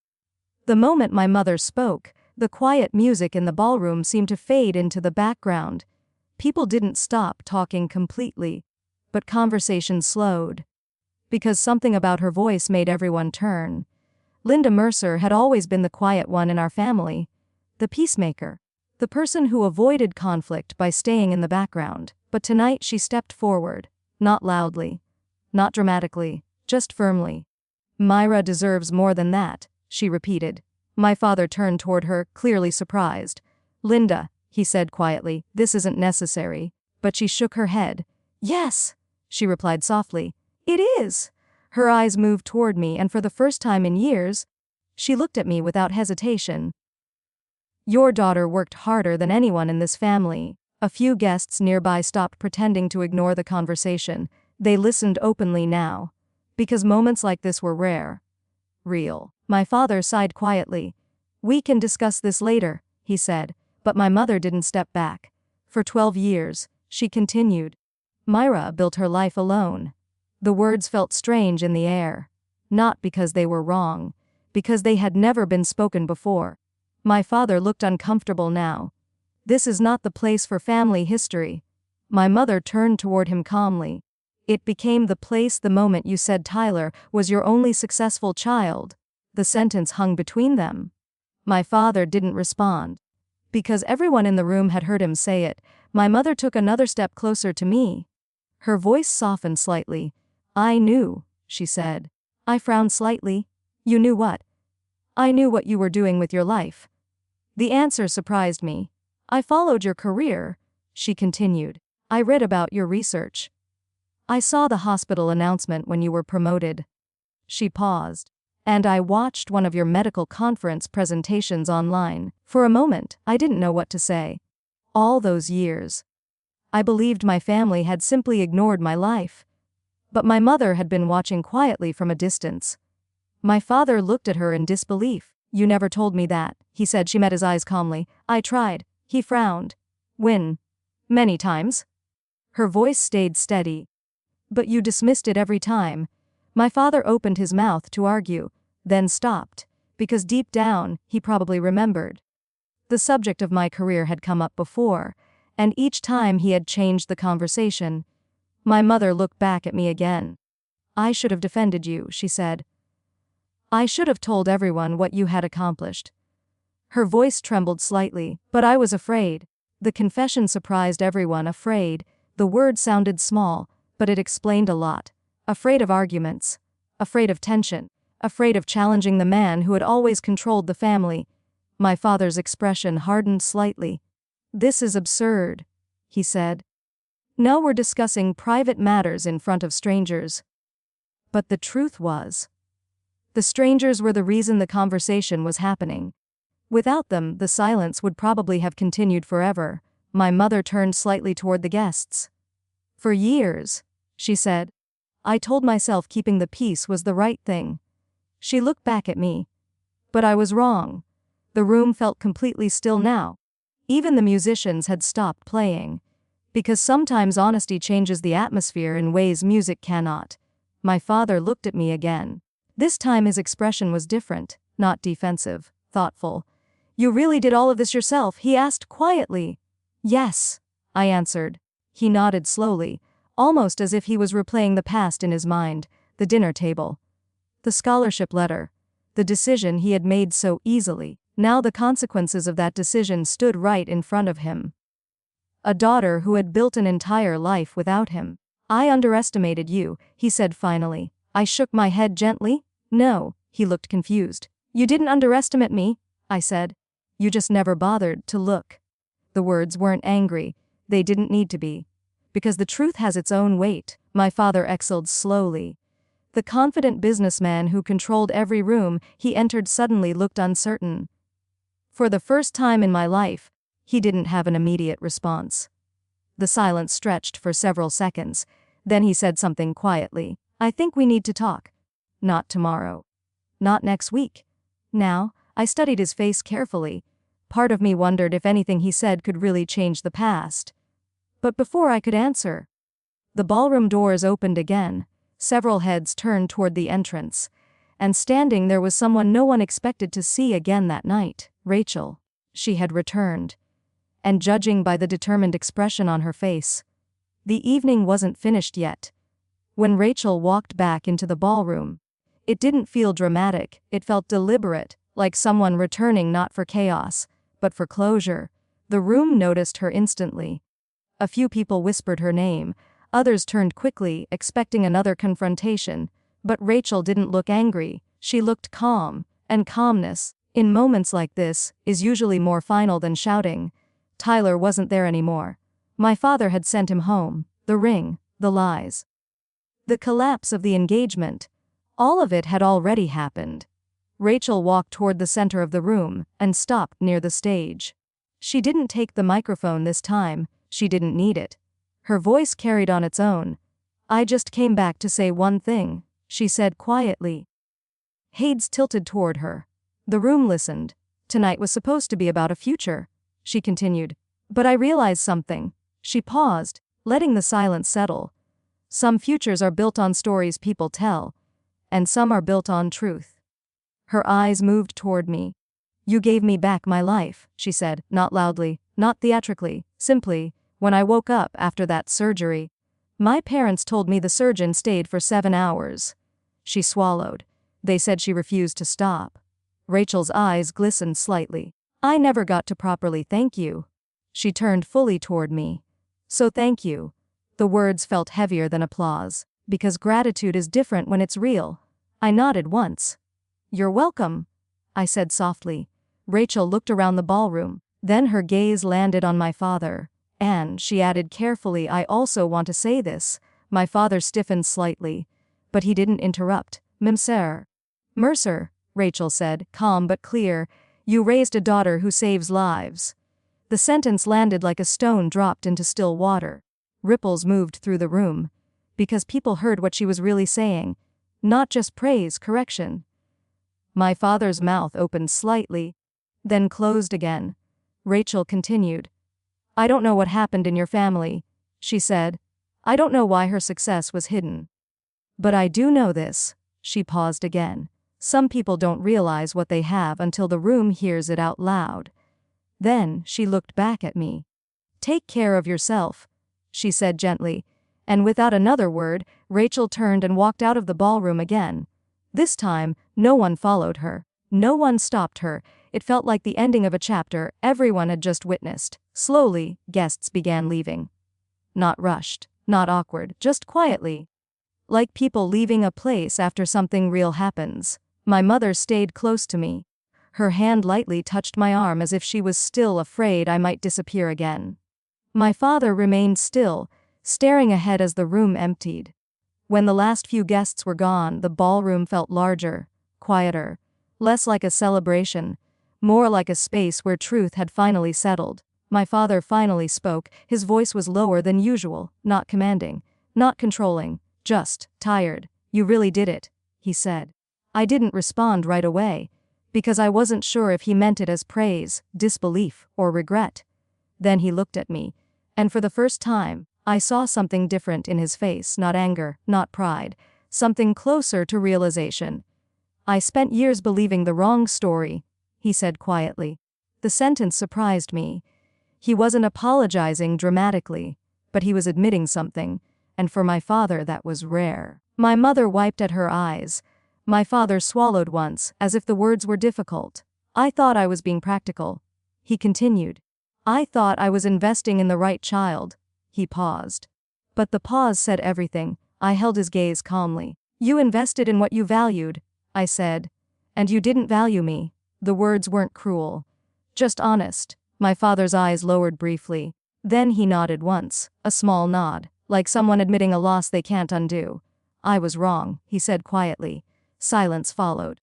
The moment my mother spoke, the quiet music in the ballroom seemed to fade into the background. People didn't stop talking completely, but conversation slowed. Because something about her voice made everyone turn. Linda Mercer had always been the quiet one in our family, the peacemaker, the person who avoided conflict by staying in the background. But tonight she stepped forward, not loudly, not dramatically, just firmly. "Myra deserves more than that," she repeated. My father turned toward her, clearly surprised. "Linda," he said quietly, "this isn't necessary." But she shook her head. "Yes," she replied softly. "It is." Her eyes moved toward me, and for the first time in years, she looked at me without hesitation. "Your daughter worked harder than anyone in this family." A few guests nearby stopped pretending to ignore the conversation. They listened openly now. Because moments like this were rare. Real. My father sighed quietly. "We can discuss this later," he said, but my mother didn't step back. "For 12 years, she continued. "Myra built her life alone." The words felt strange in the air. Not because they were wrong, because they had never been spoken before. My father looked uncomfortable now. "This is not the place for family history." My mother turned toward him calmly. "It became the place the moment you said Tyler was your only successful child." The sentence hung between them. My father didn't respond. Because everyone in the room had heard him say it, my mother took another step closer to me. Her voice softened slightly. "I knew," she said. I frowned slightly. "You knew what?" "I knew what you were doing with your life." The answer surprised me. "I followed your career," she continued. "I read about your research. I saw the hospital announcement when you were promoted." She paused. "And I watched one of your medical conference presentations online." For a moment, I didn't know what to say. All those years, I believed my family had simply ignored my life. But my mother had been watching quietly from a distance. My father looked at her in disbelief. "You never told me that," he said. She met his eyes calmly. "I tried." He frowned. "When?" "Many times." Her voice stayed steady. "But you dismissed it every time." My father opened his mouth to argue, then stopped, because deep down, he probably remembered. The subject of my career had come up before, and each time he had changed the conversation. My mother looked back at me again. "I should have defended you," she said. "I should have told everyone what you had accomplished." Her voice trembled slightly, but I was afraid. The confession surprised everyone. Afraid. The word sounded small, but it explained a lot. Afraid of arguments. Afraid of tension. Afraid of challenging the man who had always controlled the family. My father's expression hardened slightly. "This is absurd," he said. "Now we're discussing private matters in front of strangers." But the truth was, the strangers were the reason the conversation was happening. Without them, the silence would probably have continued forever. My mother turned slightly toward the guests. "For years," she said, "I told myself keeping the peace was the right thing." She looked back at me. But I was wrong. The room felt completely still now. Even the musicians had stopped playing. Because sometimes honesty changes the atmosphere in ways music cannot. My father looked at me again. This time his expression was different, not defensive, thoughtful. "You really did all of this yourself?" he asked quietly. "Yes," I answered. He nodded slowly, almost as if he was replaying the past in his mind. The dinner table. The scholarship letter. The decision he had made so easily. Now the consequences of that decision stood right in front of him. A daughter who had built an entire life without him. "I underestimated you," he said finally. I shook my head gently. "No," he looked confused. "You didn't underestimate me," I said. "You just never bothered to look." The words weren't angry. They didn't need to be. Because the truth has its own weight. My father exhaled slowly. The confident businessman who controlled every room he entered suddenly looked uncertain. For the first time in my life, he didn't have an immediate response. The silence stretched for several seconds. Then he said something quietly. "I think we need to talk." "Not tomorrow." "Not next week." Now, I studied his face carefully. Part of me wondered if anything he said could really change the past. But before I could answer, The ballroom doors opened again, several heads turned toward the entrance, and standing there was someone no one expected to see again that night, Rachel. She had returned. And judging by the determined expression on her face, the evening wasn't finished yet. When Rachel walked back into the ballroom, it didn't feel dramatic, it felt deliberate, like someone returning not for chaos, but for closure. The room noticed her instantly. A few people whispered her name, others turned quickly, expecting another confrontation, but Rachel didn't look angry, she looked calm, and calmness, in moments like this, is usually more final than shouting. Tyler wasn't there anymore. My father had sent him home, the ring, the lies. The collapse of the engagement. All of it had already happened. Rachel walked toward the center of the room and stopped near the stage. She didn't take the microphone this time, she didn't need it. Her voice carried on its own. "I just came back to say one thing," she said quietly. Hades tilted toward her. The room listened. "Tonight was supposed to be about a future," she continued. "But I realized something." She paused, letting the silence settle. "Some futures are built on stories people tell, and some are built on truth." Her eyes moved toward me. "You gave me back my life," she said, not loudly, not theatrically, simply. "When I woke up after that surgery, my parents told me the surgeon stayed for 7 hours. She swallowed. They said she refused to stop." Rachel's eyes glistened slightly. "I never got to properly thank you." She turned fully toward me. "So thank you." The words felt heavier than applause, because gratitude is different when it's real. I nodded once. "You're welcome," I said softly. Rachel looked around the ballroom, then her gaze landed on my father. "And," she added carefully, "I also want to say this." My father stiffened slightly, but he didn't interrupt. "Monsieur Mercer," Rachel said, calm but clear, "you raised a daughter who saves lives." The sentence landed like a stone dropped into still water. Ripples moved through the room, because people heard what she was really saying, not just praise, correction. My father's mouth opened slightly, then closed again. Rachel continued. "I don't know what happened in your family," she said. "I don't know why her success was hidden. But I do know this." She paused again. "Some people don't realize what they have until the room hears it out loud." Then she looked back at me. "Take care of yourself," she said gently, and without another word, Rachel turned and walked out of the ballroom again. This time, no one followed her. No one stopped her. It felt like the ending of a chapter everyone had just witnessed. Slowly, guests began leaving. Not rushed, not awkward, just quietly. Like people leaving a place after something real happens. My mother stayed close to me. Her hand lightly touched my arm as if she was still afraid I might disappear again. My father remained still, staring ahead as the room emptied. When the last few guests were gone, the ballroom felt larger, quieter, less like a celebration, more like a space where truth had finally settled. My father finally spoke. His voice was lower than usual, not commanding, not controlling, just tired. "You really did it," he said. I didn't respond right away, because I wasn't sure if he meant it as praise, disbelief, or regret. Then he looked at me, and for the first time, I saw something different in his face, not anger, not pride, something closer to realization. "I spent years believing the wrong story," he said quietly. The sentence surprised me. He wasn't apologizing dramatically, but he was admitting something, and for my father that was rare. My mother wiped at her eyes. My father swallowed once, as if the words were difficult. "I thought I was being practical," he continued. "I thought I was investing in the right child." He paused. But the pause said everything. I held his gaze calmly. "You invested in what you valued," I said. "And you didn't value me." The words weren't cruel, just honest. My father's eyes lowered briefly. Then he nodded once, a small nod, like someone admitting a loss they can't undo. "I was wrong," he said quietly. Silence followed.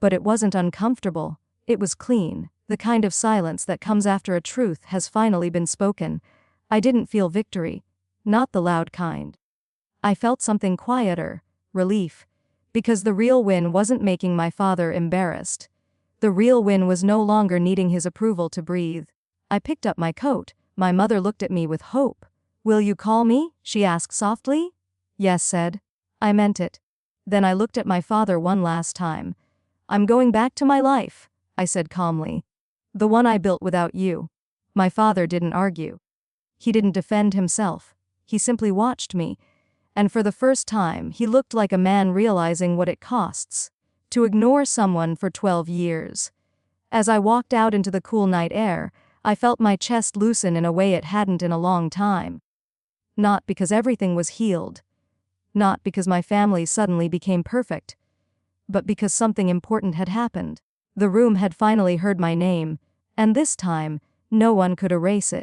But it wasn't uncomfortable. It was clean, the kind of silence that comes after a truth has finally been spoken. I didn't feel victory, not the loud kind. I felt something quieter, relief, because the real win wasn't making my father embarrassed. The real win was no longer needing his approval to breathe. I picked up my coat. My mother looked at me with hope. "Will you call me?" she asked softly. "Yes," said. I meant it. Then I looked at my father one last time. "I'm going back to my life," I said calmly. "The one I built without you." My father didn't argue. He didn't defend himself. He simply watched me, and for the first time, he looked like a man realizing what it costs to ignore someone for 12 years. As I walked out into the cool night air, I felt my chest loosen in a way it hadn't in a long time. Not because everything was healed. Not because my family suddenly became perfect. But because something important had happened. The room had finally heard my name, and this time, no one could erase it.